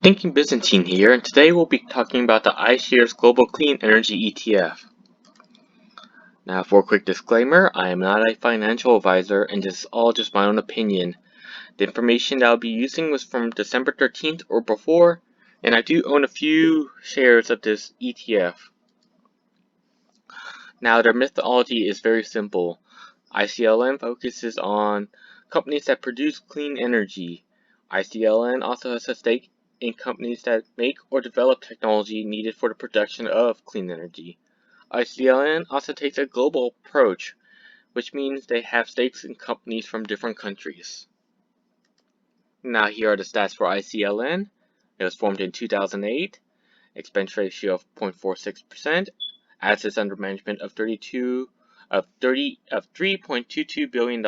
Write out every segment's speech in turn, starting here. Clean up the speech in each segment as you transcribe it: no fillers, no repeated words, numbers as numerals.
Thinking Byzantine here, and today we'll be talking about the iShares Global Clean Energy ETF. Now, for a quick disclaimer, I am not a financial advisor, and this is all just my own opinion. The information that I'll be using was from December 13th or before, and I do own a few shares of this ETF. Now, their methodology is very simple. ICLN focuses on companies that produce clean energy. ICLN also has a stake in companies that make or develop technology needed for the production of clean energy. ICLN also takes a global approach, which means they have stakes in companies from different countries. Now here are the stats for ICLN. It was formed in 2008, expense ratio of 0.46%, assets under management of $3.22 billion,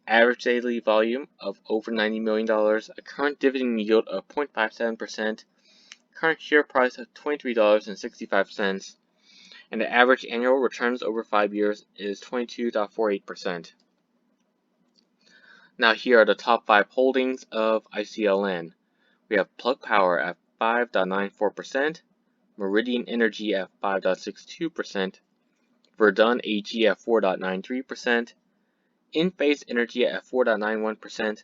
average daily volume of over $90 million, a current dividend yield of 0.57%, current share price of $23.65, and the average annual returns over 5 years is 22.48%. Now here are the top 5 holdings of ICLN. We have Plug Power at 5.94%, Meridian Energy at 5.62%, Verdun AG at 4.93%, In-Phase Energy at 4.91%,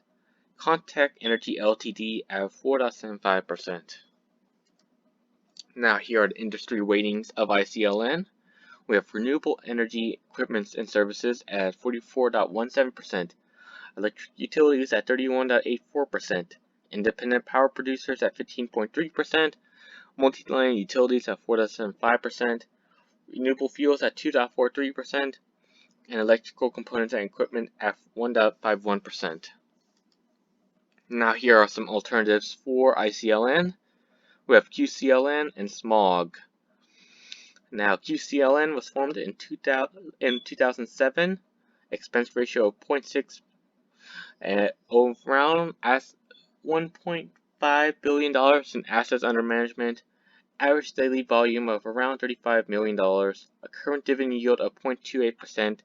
Contact Energy Ltd at 4.75%. Now here are the industry weightings of ICLN. We have renewable energy equipment and services at 44.17%, electric utilities at 31.84%, independent power producers at 15.3%, multi-line utilities at 4.75%, renewable fuels at 2.43%, and electrical components and equipment at 1.51%. Now here are some alternatives for ICLN. We have QCLN and SMOG. Now QCLN was formed in 2007, expense ratio of 0.6, around as $1.5 billion in assets under management, average daily volume of around $35 million, a current dividend yield of 0.28%,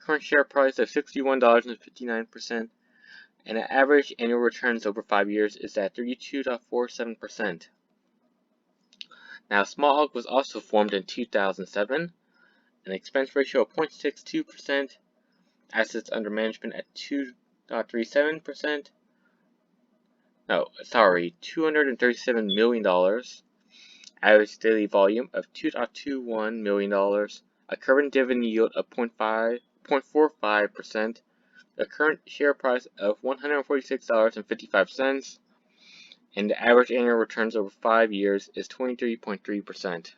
current share price of $61.59%, and an average annual returns over 5 years is at 32.47%. Now, SMOG was also formed in 2007, an expense ratio of 0.62%, assets under management at 2.37%, $237 million, average daily volume of $2.21 million, a current dividend yield of 0.45%, a current share price of $146.55, and the average annual returns over 5 years is 23.3%.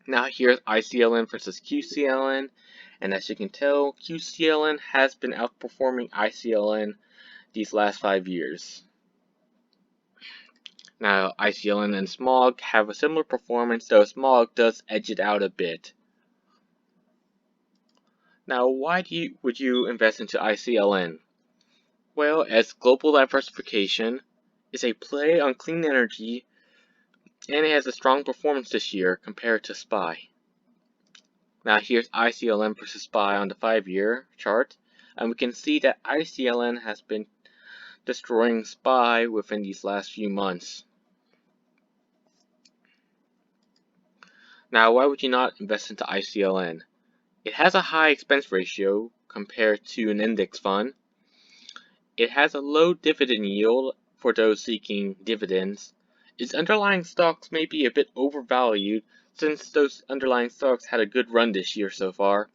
Now here's ICLN versus QCLN, and as you can tell, QCLN has been outperforming ICLN these last 5 years. Now ICLN and SMOG have a similar performance, though SMOG does edge it out a bit. Now, why would you invest into ICLN? Well, as global diversification is a play on clean energy, and it has a strong performance this year compared to SPY. Now, here's ICLN versus SPY on the 5-year chart, and we can see that ICLN has been destroying SPY within these last few months. Now, why would you not invest into ICLN? It has a high expense ratio compared to an index fund. It has a low dividend yield for those seeking dividends. Its underlying stocks may be a bit overvalued since those underlying stocks had a good run this year so far.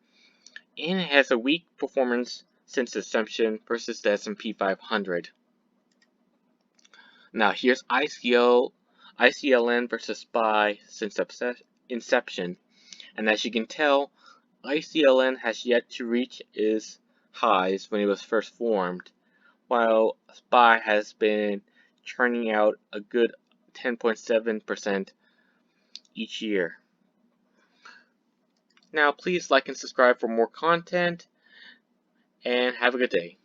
And it has a weak performance since inception versus the S&P 500. Now here's ICLN versus SPY since inception. And as you can tell, ICLN has yet to reach its highs when it was first formed, while SPY has been churning out a good 10.7% each year. Now please like and subscribe for more content, and have a good day.